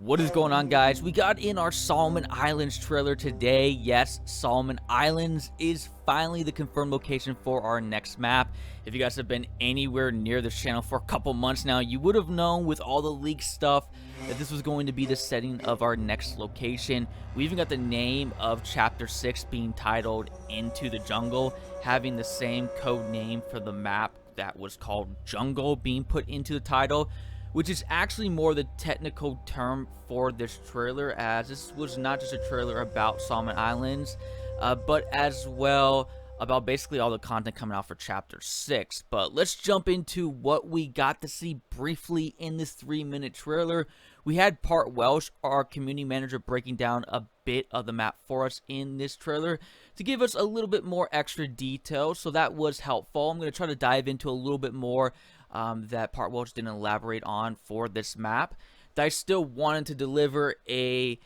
What is going on, guys? We got in our Solomon Islands trailer today. Yes, Solomon Islands is finally the confirmed location for our next map. If you guys have been anywhere near this channel for a couple months now, you would have known with all the leaked stuff that this was going to be the setting of our next location. We even got the name of Chapter 6 being titled Into the Jungle, having the same code name for the map that was called Jungle being put into the title, which is actually more the technical term for this trailer, as this was not just a trailer about Solomon Islands, but as well about basically all the content coming out for Chapter 6. But let's jump into what we got to see briefly in this 3-minute trailer. We had Part Welsh, our community manager, breaking down a bit of the map for us in this trailer to give us a little bit more extra detail, so that was helpful. I'm going to try to dive into a little bit more that Part Welsh didn't elaborate on for this map. I still wanted to deliver a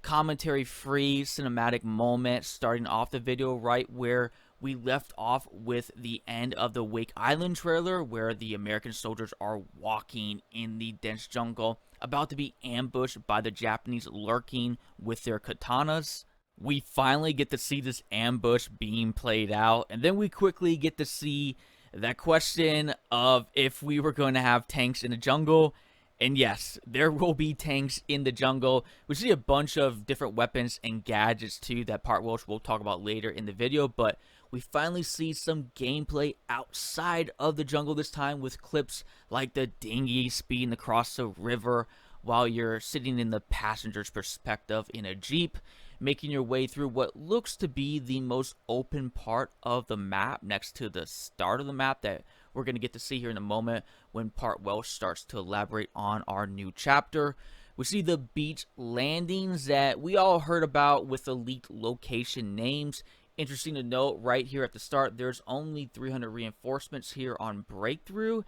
commentary-free cinematic moment starting off the video right where we left off with the end of the Wake Island trailer, where the American soldiers are walking in the dense jungle, about to be ambushed by the Japanese lurking with their katanas. We finally get to see this ambush being played out, and then we quickly get to see that question of if we were going to have tanks in the jungle. And yes, there will be tanks in the jungle. We see a bunch of different weapons and gadgets too that Part Welsh will talk about later in the video, but we finally see some gameplay outside of the jungle this time, with clips like the dinghy speeding across the river while you're sitting in the passenger's perspective in a Jeep, making your way through what looks to be the most open part of the map next to the start of the map that we're going to get to see here in a moment when Part Welsh starts to elaborate on our new chapter. We see the beach landings that we all heard about with the leaked location names. Interesting to note right here at the start, there's only 300 reinforcements here on Breakthrough.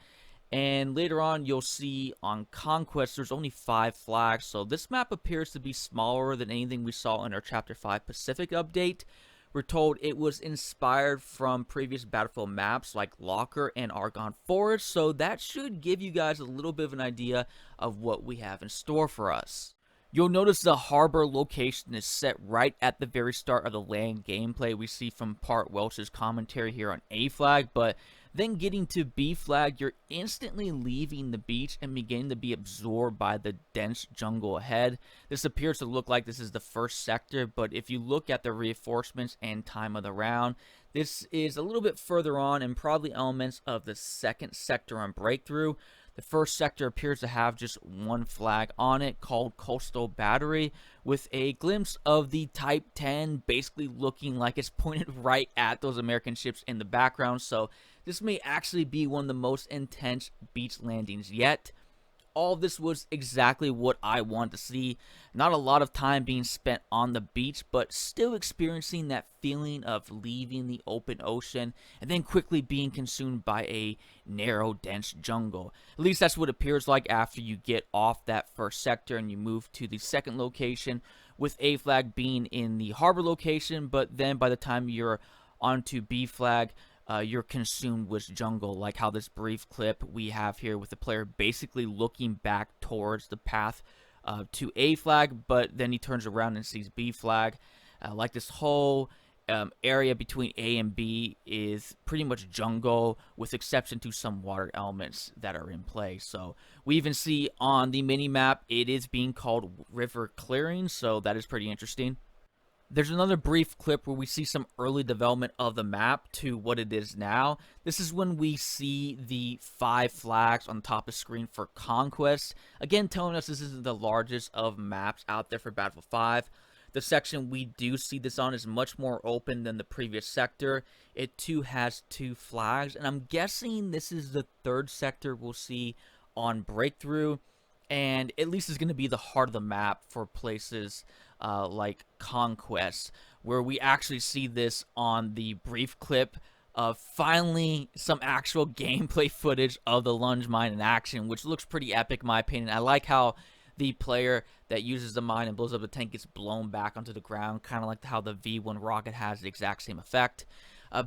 And later on, you'll see on Conquest, there's only 5 flags. So this map appears to be smaller than anything we saw in our Chapter 5 Pacific update. We're told it was inspired from previous Battlefield maps like Locker and Argonne Forest. So that should give you guys a little bit of an idea of what we have in store for us. You'll notice the harbor location is set right at the very start of the land gameplay we see from Part Welsh's commentary here on A flag, but then getting to B flag, you're instantly leaving the beach and beginning to be absorbed by the dense jungle ahead. This appears to look like this is the first sector, but if you look at the reinforcements and time of the round, this is a little bit further on and probably elements of the second sector on Breakthrough. The first sector appears to have just one flag on it called Coastal Battery, with a glimpse of the Type 10 basically looking like it's pointed right at those American ships in the background. So this may actually be one of the most intense beach landings yet. All of this was exactly what I wanted to see. Not a lot of time being spent on the beach, but still experiencing that feeling of leaving the open ocean and then quickly being consumed by a narrow, dense jungle. At least that's what it appears like after you get off that first sector and you move to the second location, with A flag being in the harbor location, but then by the time you're onto B flag, you're consumed with jungle, like how this brief clip we have here with the player basically looking back towards the path to A flag, but then he turns around and sees B flag. Like this whole area between A and B is pretty much jungle, with exception to some water elements that are in play. So we even see on the mini map it is being called river clearing, so that is pretty interesting. There's another brief clip where we see some early development of the map to what it is now. This is when we see the 5 flags on the top of the screen for Conquest. Again, telling us this is the largest of maps out there for Battlefield 5. The section we do see this on is much more open than the previous sector. It too has 2 flags, and I'm guessing this is the 3rd sector we'll see on Breakthrough. And at least is going to be the heart of the map for places like Conquest, where we actually see this on the brief clip of finally some actual gameplay footage of the lunge mine in action, which looks pretty epic in my opinion. I like how the player that uses the mine and blows up the tank gets blown back onto the ground, kind of like how the V1 rocket has the exact same effect.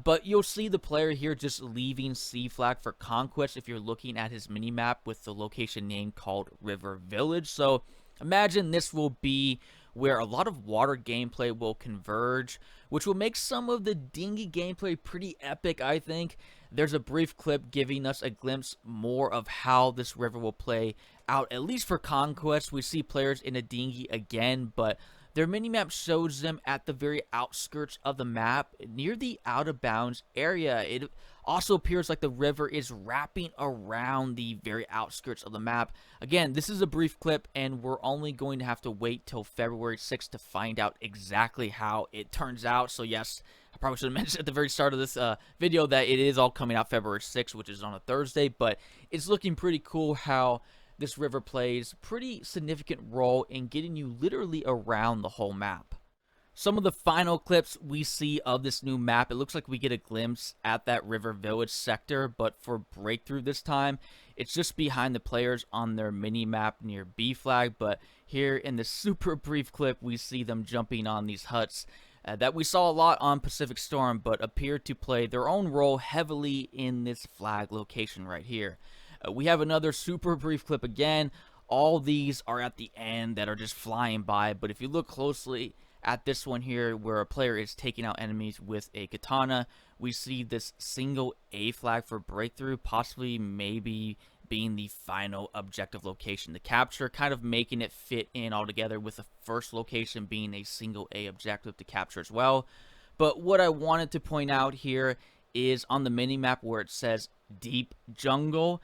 But you'll see the player here just leaving C flag for Conquest if you're looking at his mini-map with the location name called River Village. So Imagine this will be where a lot of water gameplay will converge, which will make some of the dinghy gameplay pretty epic, I think. There's a brief clip giving us a glimpse more of how this river will play out, at least for Conquest. We see players in a dinghy again, but their minimap shows them at the very outskirts of the map, near the out of bounds area. It also appears like the river is wrapping around the very outskirts of the map. Again, this is a brief clip, and we're only going to have to wait till February 6th to find out exactly how it turns out. So yes, I probably should have mentioned at the very start of this video that it is all coming out February 6th, which is on a Thursday, but it's looking pretty cool how this river plays a pretty significant role in getting you literally around the whole map. Some of the final clips we see of this new map, it looks like we get a glimpse at that River Village sector, but for Breakthrough this time, it's just behind the players on their mini-map near B flag, but here in this super brief clip, we see them jumping on these huts that we saw a lot on Pacific Storm, but appear to play their own role heavily in this flag location right here. We have another super brief clip again. All these are at the end that are just flying by, but if you look closely at this one here where a player is taking out enemies with a katana, we see this single A flag for Breakthrough, possibly maybe being the final objective location to capture, kind of making it fit in all together with the first location being a single A objective to capture as well. But what I wanted to point out here is on the mini-map where it says Deep Jungle.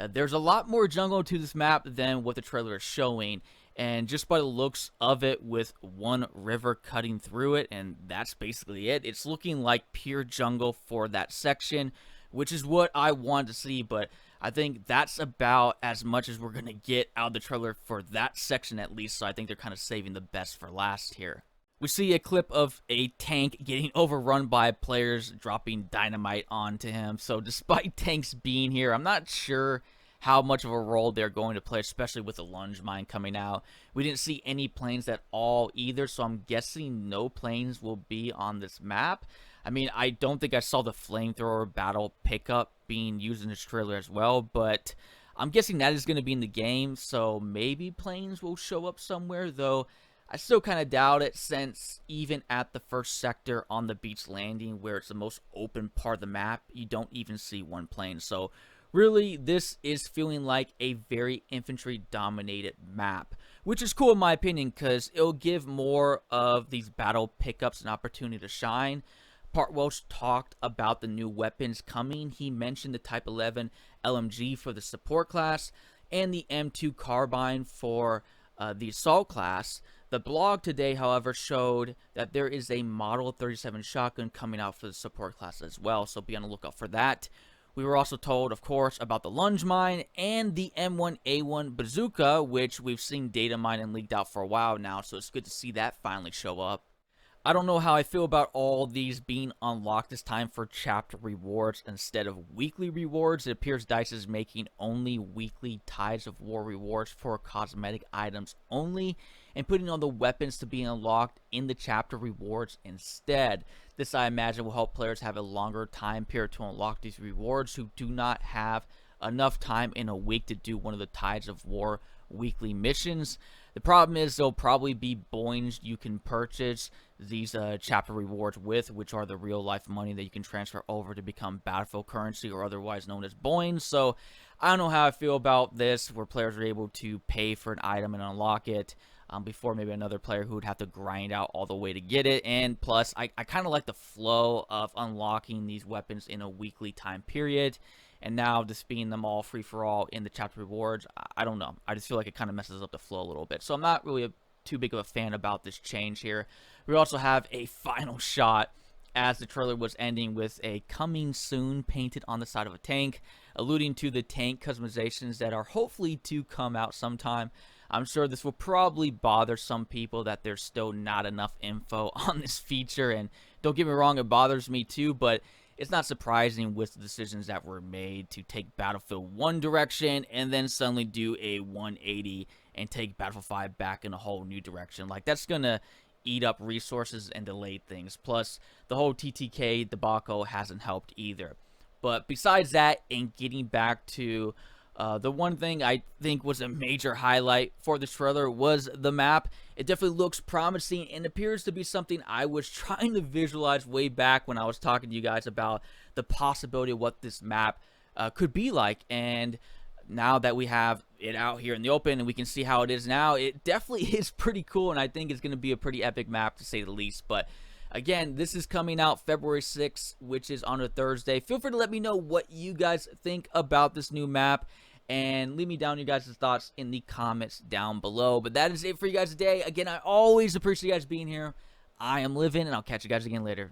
There's a lot more jungle to this map than what the trailer is showing, and just by the looks of it, with one river cutting through it, and that's basically it, it's looking like pure jungle for that section, which is what I wanted to see. But I think that's about as much as we're going to get out of the trailer for that section at least, so I think they're kind of saving the best for last here. We see a clip of a tank getting overrun by players dropping dynamite onto him. So despite tanks being here, I'm not sure how much of a role they're going to play, especially with the lunge mine coming out. We didn't see any planes at all either, so I'm guessing no planes will be on this map. I mean, I don't think I saw the flamethrower battle pickup being used in this trailer as well, but I'm guessing that is going to be in the game, so maybe planes will show up somewhere, though I still kind of doubt it, since even at the first sector on the beach landing, where it's the most open part of the map, you don't even see one plane. So really, this is feeling like a very infantry-dominated map, which is cool in my opinion, because it'll give more of these battle pickups an opportunity to shine. Part Welch talked about the new weapons coming. He mentioned the Type 11 LMG for the support class and the M2 carbine for the assault class. The blog today, however, showed that there is a Model 37 shotgun coming out for the support class as well, so be on the lookout for that. We were also told, of course, about the lunge mine and the M1A1 bazooka, which we've seen data mined and leaked out for a while now, so it's good to see that finally show up. I don't know how I feel about all these being unlocked this time for chapter rewards instead of weekly rewards. It appears DICE is making only weekly Tides of War rewards for cosmetic items only, and putting all the weapons to be unlocked in the chapter rewards instead. This, I imagine, will help players have a longer time period to unlock these rewards who do not have enough time in a week to do one of the Tides of War weekly missions. The problem is there'll probably be boins you can purchase these chapter rewards with, which are the real life money that you can transfer over to become battlefield currency, or otherwise known as boins. So I don't know how I feel about this, where players are able to pay for an item and unlock it before maybe another player who would have to grind out all the way to get it. And plus, I kind of like the flow of unlocking these weapons in a weekly time period, and now just being them all free-for-all in the chapter rewards, I don't know. I just feel like it kind of messes up the flow a little bit. So I'm not really too big of a fan about this change here. We also have a final shot as the trailer was ending with a "coming soon" painted on the side of a tank, alluding to the tank customizations that are hopefully to come out sometime. I'm sure this will probably bother some people that there's still not enough info on this feature, and don't get me wrong, it bothers me too, but it's not surprising with the decisions that were made to take Battlefield one direction and then suddenly do a 180 and take Battlefield 5 back in a whole new direction. Like, that's gonna eat up resources and delay things. Plus, the whole TTK debacle hasn't helped either. But besides that, and getting back to The one thing I think was a major highlight for this trailer was the map. It definitely looks promising and appears to be something I was trying to visualize way back when I was talking to you guys about the possibility of what this map could be like. And now that we have it out here in the open and we can see how it is now, it definitely is pretty cool, and I think it's going to be a pretty epic map to say the least. But again, this is coming out February 6th, which is on a Thursday. Feel free to let me know what you guys think about this new map, and leave me down your guys' thoughts in the comments down below. But that is it for you guys today. Again, I always appreciate you guys being here. I am Living, and I'll catch you guys again later.